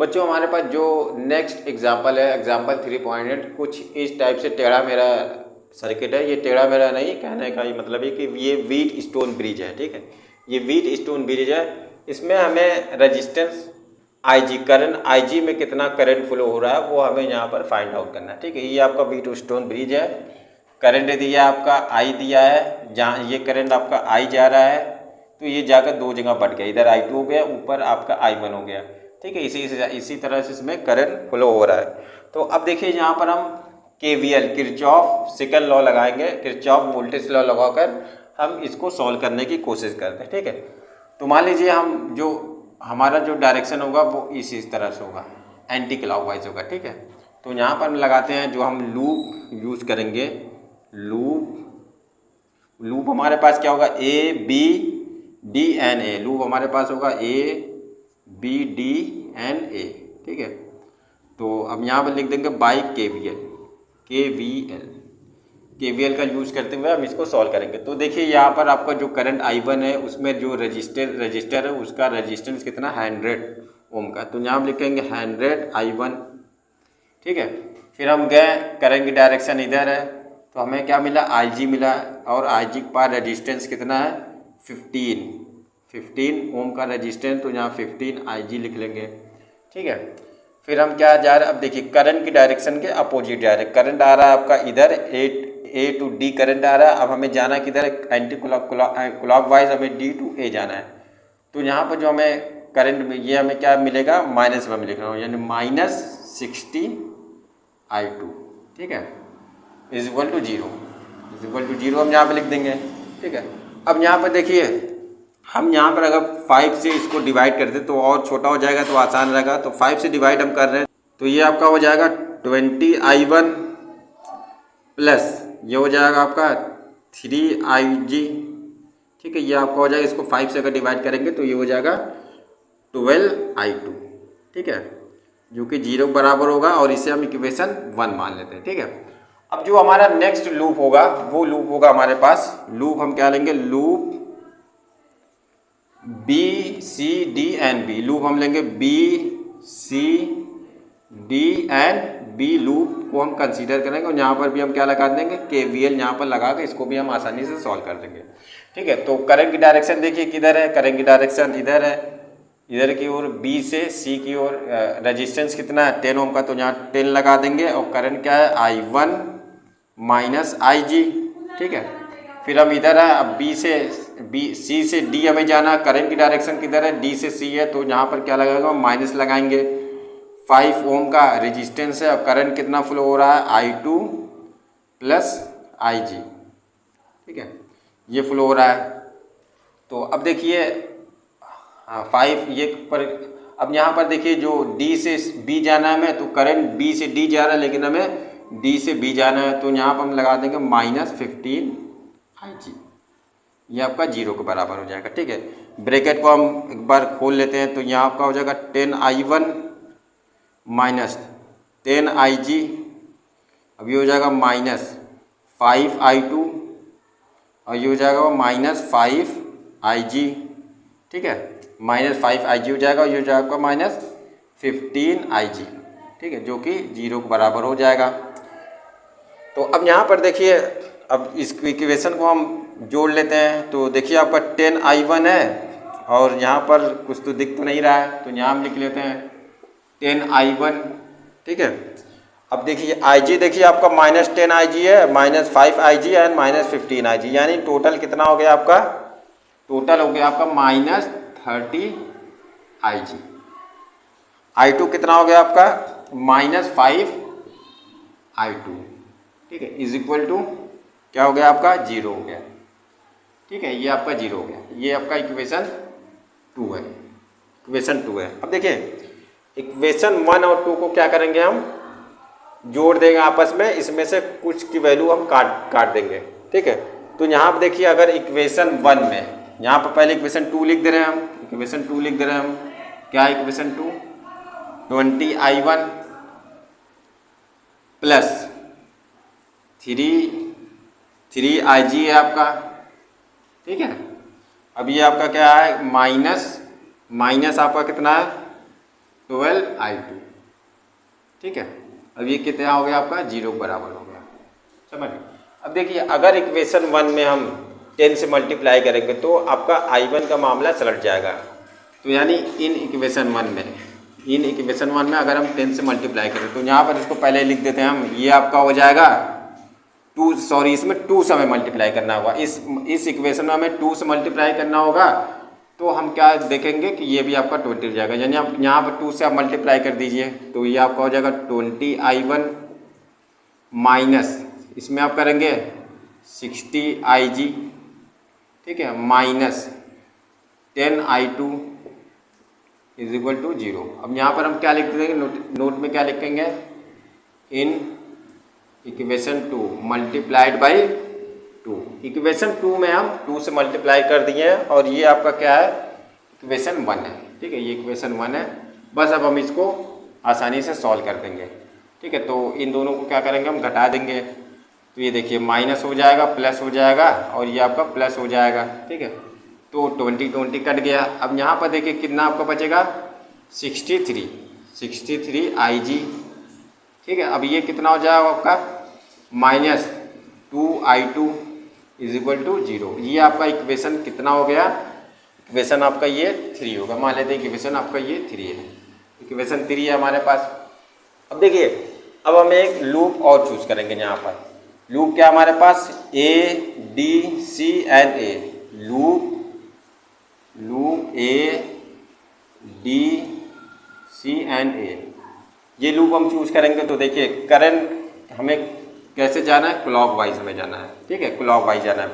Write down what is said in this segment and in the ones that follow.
बच्चों हमारे पास जो नेक्स्ट एग्जाम्पल है एग्जाम्पल 3.8 कुछ इस टाइप से टेढ़ा मेरा सर्किट है। ये टेढ़ा मेरा नहीं, कहने का ये मतलब है कि ये व्हीट स्टोन ब्रिज है, ठीक है। ये व्हीट स्टोन ब्रिज है, इसमें हमें रेजिस्टेंस IG करंट IG में कितना करंट फ्लो हो रहा है वो हमें यहाँ पर फाइंड आउट करना है, ठीक है। ये आपका व्हीट स्टोन ब्रिज है, करंट दिया आपका I दिया है, जहाँ ये करंट आपका I जा रहा है तो ये जाकर दो जगह बढ़ गया, इधर I2 हो गया, ऊपर आपका I1 हो गया, ठीक है। इसी तरह से इसमें करंट फ्लो हो रहा है। तो अब देखिए यहाँ पर हम KVL किरचॉफ सेकंड लॉ लगाएंगे, किरचॉफ वोल्टेज लॉ लगाकर हम इसको सॉल्व करने की कोशिश करते हैं, ठीक है। तो मान लीजिए हम जो हमारा जो डायरेक्शन होगा वो इसी तरह से होगा, एंटी क्लॉकवाइज होगा, ठीक है। तो यहाँ पर हम लगाते हैं जो हम लूप यूज़ करेंगे, लूप हमारे पास क्या होगा ABDNA, लूप हमारे पास होगा ABDNA, ठीक है। तो अब यहाँ पर लिख देंगे बाई KVL का यूज़ करते हुए हम इसको सॉल्व करेंगे। तो देखिए यहाँ पर आपका जो करंट I1 है उसमें जो रजिस्टर है उसका रेजिस्टेंस कितना 100 ओम का, तो यहाँ हम लिखेंगे 100 I1, ठीक है। फिर हम गए करेंगे डायरेक्शन इधर है तो हमें क्या मिला IG मिला, और IG के पास रेजिस्टेंस कितना है 15 ओम का रेजिस्टेंस, तो यहाँ 15 IG लिख लेंगे, ठीक है। फिर हम क्या जा रहे हैं, अब देखिए करंट की डायरेक्शन के अपोजिट जा रहे हैं, करंट आ रहा है आपका इधर A to D करंट आ रहा है। अब हमें जाना किधर है, एंटी क्लॉकवाइज हमें D to A जाना है। तो यहाँ पर जो हमें करंट में ये हमें क्या मिलेगा माइनस में लिख रहा हूँ, यानी -60 I2, ठीक है, इज इक्वल टू जीरो हम यहाँ पे लिख देंगे, ठीक है। अब यहाँ पर देखिए हम यहाँ पर अगर 5 से इसको डिवाइड करते तो और छोटा हो जाएगा तो आसान रहेगा, तो 5 से डिवाइड हम कर रहे हैं तो ये आपका हो जाएगा 20 I1 प्लस ये हो जाएगा आपका 3 IG, ठीक है। ये आपका हो जाएगा, इसको 5 से अगर डिवाइड करेंगे तो ये हो जाएगा 12 I2, ठीक है, जो कि 0 बराबर होगा, और इसे हम इक्वेशन 1 मान लेते हैं, ठीक है। अब जो हमारा नेक्स्ट लूप होगा वो लूप होगा हमारे पास, लूप हम क्या लेंगे, लूप BCDNB, लूप हम लेंगे BCDNB लूप को हम कंसीडर करेंगे, और यहाँ पर भी हम क्या लगा देंगे KVL यहाँ पर लगा के इसको भी हम आसानी से सॉल्व कर देंगे, ठीक है। तो करंट की डायरेक्शन देखिए किधर है, करंट की डायरेक्शन इधर है, इधर की ओर B से C की ओर, रेजिस्टेंस कितना है 10 ओम का, तो यहाँ 10 लगा देंगे, और करंट क्या है I1 माइनस IG, ठीक है। फिर हम इधर है, अब C से D हमें जाना, करंट की डायरेक्शन किधर है D से C है, तो यहाँ पर क्या लगाएगा माइनस लगाएंगे, 5 ओम का रेजिस्टेंस है, और करंट कितना फ्लो हो रहा है I2 प्लस IG, ठीक है, ये फ्लो हो रहा है। तो अब देखिए 5 ये पर, अब यहाँ पर देखिए जो D से B जाना है हमें, तो करंट B से D जा रहा है लेकिन हमें D से B जाना है, तो यहाँ पर हम लगा देंगे -15 IG, ये आपका 0 के बराबर हो जाएगा, ठीक है। ब्रैकेट को हम एक बार खोल लेते हैं, तो यहाँ आपका हो जाएगा 10 I1 माइनस 10 IG, अब ये हो जाएगा -5 I2, और ये हो जाएगा -5 IG, ठीक है, -5 IG हो जाएगा, और ये हो जाएगा -15 IG, ठीक है, जो कि 0 के बराबर हो जाएगा। तो अब यहाँ पर देखिए, अब इस इक्वेशन को हम जोड़ लेते हैं, तो देखिए आपका 10 I1 है, और यहाँ पर कुछ तो दिख तो नहीं रहा है, तो यहाँ हम लिख लेते हैं 10 I1, ठीक है। अब देखिए IG देखिए आपका -10 IG है, -5 IG एंड -15 IG, यानी टोटल कितना हो गया आपका, टोटल हो गया आपका -30 IG। I2 कितना हो गया आपका -5 I2, ठीक है, इज इक्वल टू क्या हो गया आपका 0 हो गया, ठीक है, ये आपका 0 हो गया, ये आपका इक्वेशन 2 है, इक्वेशन 2 है। अब देखिए इक्वेशन 1 और 2 को क्या करेंगे, हम जोड़ देंगे आपस में, इसमें से कुछ की वैल्यू हम काट देंगे, ठीक है। तो यहाँ पर देखिए अगर इक्वेशन 1 में, यहाँ पर पहले इक्वेशन 2 लिख दे रहे हैं हम, इक्वेशन 2 लिख दे रहे हैं हम, क्या है इक्वेशन 2, 20 I1 प्लस 3 IG है आपका, ठीक है। अब ये आपका क्या है माइनस आपका कितना है 12 I2। ठीक है, अब ये कितना हो गया आपका 0 के बराबर हो गया, समझ। अब देखिए अगर इक्वेशन 1 में हम 10 से मल्टीप्लाई करेंगे तो आपका I1 का मामला सलट जाएगा। तो यानी इन इक्वेशन 1 में अगर हम 10 से मल्टीप्लाई करें तो यहाँ पर इसको पहले लिख देते हैं हम, ये आपका हो जाएगा 2, सॉरी इसमें 2 से हमें मल्टीप्लाई करना होगा, इस इक्वेशन में हमें 2 से मल्टीप्लाई करना होगा। तो हम क्या देखेंगे कि ये भी आपका 20 हो जाएगा, यानी आप यहाँ पर 2 से आप मल्टीप्लाई कर दीजिए तो ये आपका हो जाएगा 20I1 माइनस इसमें आप करेंगे 60IG, ठीक है, minus 10I2 is equal to 0। अब यहाँ पर हम क्या लिख देंगे, नोट में क्या लिखेंगे, in equation 2 multiplied by 2। Equation 2 में हम 2 से मल्टीप्लाई कर दिए हैं और ये आपका क्या है, इक्वेशन 1 है। ठीक है, ये इक्वेशन 1 है। बस अब हम इसको आसानी से सॉल्व कर देंगे। ठीक है, तो इन दोनों को क्या करेंगे, हम घटा देंगे। तो ये देखिए माइनस हो जाएगा, प्लस हो जाएगा और ये आपका प्लस हो जाएगा। ठीक है, तो 20 कट गया। अब यहाँ पर देखिए कितना आपका बचेगा, 63IG। ठीक है, अब ये कितना हो जाएगा आपका, minus 2I2 is equal to 0। ये आपका इक्वेशन कितना हो गया, इक्वेशन आपका ये 3 होगा। मान लेते हैं इक्वेशन आपका ये 3 है, इक्वेशन 3 है हमारे पास। अब देखिए अब हम एक लूप और चूज करेंगे। यहाँ पर लूप क्या हमारे पास, ADCNA, लूप ADCNA, ये लूप हम चूज करेंगे। तो देखिए करंट हमें कैसे जाना है, क्लॉक वाइज हमें जाना है। ठीक है, क्लॉक वाइज जाना है।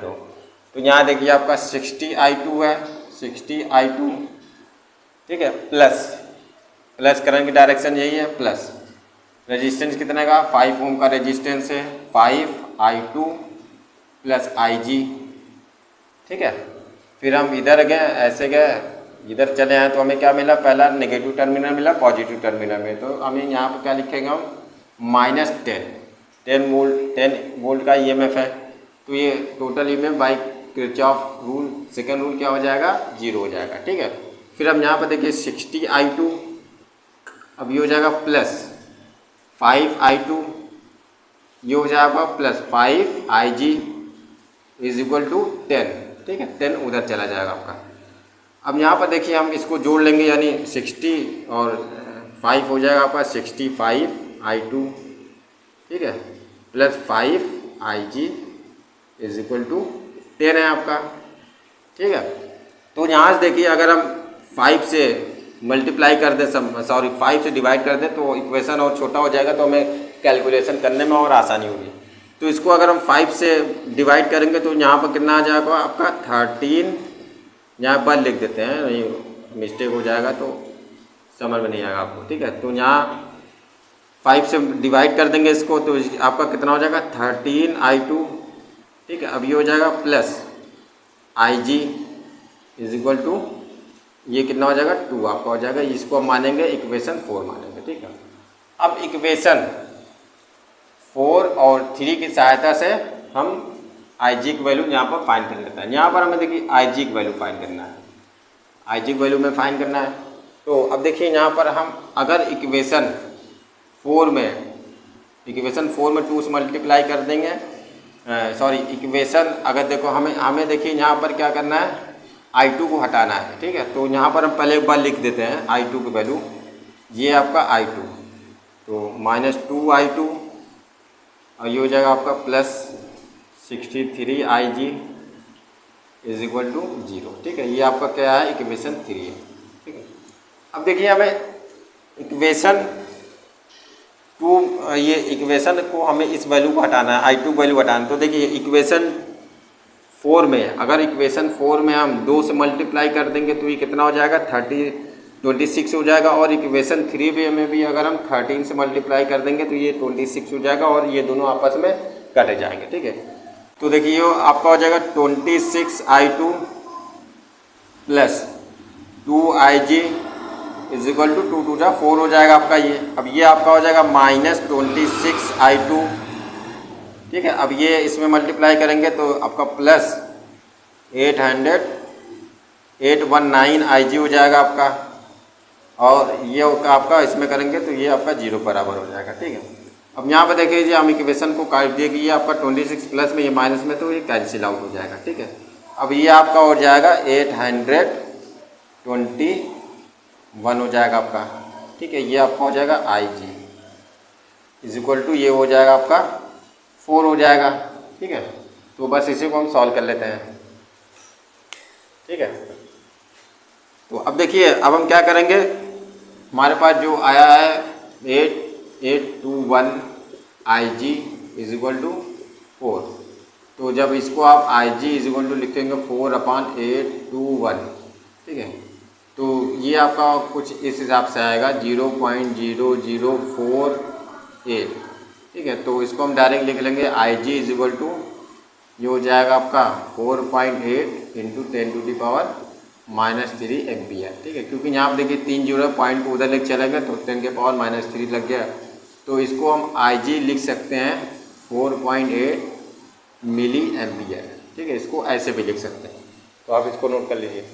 तो यहाँ देखिए आपका 60I2 है, 60I2। ठीक है, प्लस करंट की डायरेक्शन यही है, प्लस रेजिस्टेंस कितने का, 5 ओम का रेजिस्टेंस है, 5I2 प्लस IG। ठीक है, फिर हम इधर गए, ऐसे गए, इधर चले आए तो हमें क्या मिला, पहला नेगेटिव टर्मिनल मिला, पॉजिटिव टर्मिनल में। तो हमें यहाँ पर क्या लिखेंगे हम, माइनस 10 वोल्ट का EMF है। तो ये total EMF by Kirchhoff rule, second rule क्या हो जाएगा, 0 हो जाएगा। ठीक है, फिर हम यहाँ पर देखिए 60I2, अब ये हो जाएगा प्लस 5I2, ये हो जाएगा plus 5IG is equal to 10। ठीक है, 10 उधर चला जाएगा आपका। अब यहाँ पर देखिए हम इसको जोड़ लेंगे, यानी 60 और 5 हो जाएगा आपका 65I2। ठीक है, plus 5IG is equal to 10 है आपका। ठीक है, तो यहाँ से देखिए अगर हम 5 से मल्टीप्लाई कर दें, 5 से डिवाइड कर दें तो इक्वेशन और छोटा हो जाएगा, तो हमें कैलकुलेशन करने में और आसानी होगी। तो इसको अगर हम 5 से डिवाइड करेंगे तो यहाँ पर कितना आ जाएगा आपका 13, यहाँ पर लिख देते हैं, नहीं मिस्टेक हो जाएगा तो समझ में नहीं आएगा आपको। ठीक है, तो यहाँ 5 से डिवाइड कर देंगे इसको तो आपका कितना हो जाएगा 13I2। ठीक है, अब ये हो जाएगा plus IG is equal to, ये कितना हो जाएगा 2 आपका हो जाएगा। इसको हम मानेंगे इक्वेशन 4 मानेंगे। ठीक है, अब इक्वेशन 4 और 3 की सहायता से हम IG की वैल्यू यहाँ पर फाइंड कर लेते हैं। यहाँ पर हमें देखिए IG की वैल्यू फाइंड करना है, IG की वैल्यू में फाइंड करना है। तो अब देखिए यहाँ पर हम अगर इक्वेशन 4 में 2 से मल्टीप्लाई कर देंगे, इक्वेशन अगर देखो हमें देखिए यहाँ पर क्या करना है, I2 को हटाना है। ठीक है, तो यहाँ पर हम पहले एक बार लिख देते हैं I2 की वैल्यू, ये आपका I2, तो माइनस 2I2 और ये हो जाएगा आपका plus 63IG is equal to 0। ठीक है, ये आपका क्या है, इक्वेशन 3 है। ठीक है, अब देखिए हमें इक्वेशन 2, ये इक्वेशन को हमें इस वैल्यू को हटाना है, I2 वैल्यू हटाना है। तो देखिए इक्वेशन 4 में, अगर इक्वेशन 4 में हम 2 से मल्टीप्लाई कर देंगे तो ये कितना हो जाएगा 26 हो जाएगा। और इक्वेशन 3 में भी अगर हम 13 से मल्टीप्लाई कर देंगे तो ये 26 हो जाएगा और ये दोनों आपस में कट जाएंगे। ठीक है, तो देखिए आपका हो जाएगा 26I2 plus 2IG is equal to 2 2 4 हो जाएगा आपका ये। अब ये आपका हो जाएगा माइनस 26I2। ठीक है, अब ये इसमें मल्टीप्लाई करेंगे तो आपका प्लस 819IG हो जाएगा आपका। और ये आपका इसमें करेंगे तो ये आपका 0 बराबर हो जाएगा। ठीक है, अब यहाँ पर देखिए हम इक्वेशन को काट दिए कि ये आपका 26 प्लस में ये माइनस में तो ये कैंसिल आउट हो जाएगा। ठीक है, अब ये आपका हो जाएगा 821 हो जाएगा आपका। ठीक है, ये आपका हो जाएगा IG इज इक्वल टू ये हो जाएगा आपका 4 हो जाएगा। ठीक है, तो बस इसी को हम सॉल्व कर लेते हैं। ठीक है, तो अब देखिए अब हम क्या करेंगे, हमारे पास जो आया है 8821 IG इज इक्वल टू 4। तो जब इसको आप IG इज इक्वल टू लिखेंगे 4/821। ठीक है, तो ये आपका कुछ इस हिसाब से आएगा 0.0048। ठीक है, तो इसको हम डायरेक्ट लिख लेंगे IG इज इक्वल टू ये हो जाएगा आपका 4.8 इंटू 10⁻³ एम्पियर। ठीक है, क्योंकि यहाँ पर देखिए 3 0 पॉइंट को उधर लेके चलेंगे तो 10⁻³ लग गया, तो इसको हम IG लिख सकते हैं 4.8 मिली एम्पियर। ठीक है, इसको ऐसे भी लिख सकते हैं, तो आप इसको नोट कर लीजिए।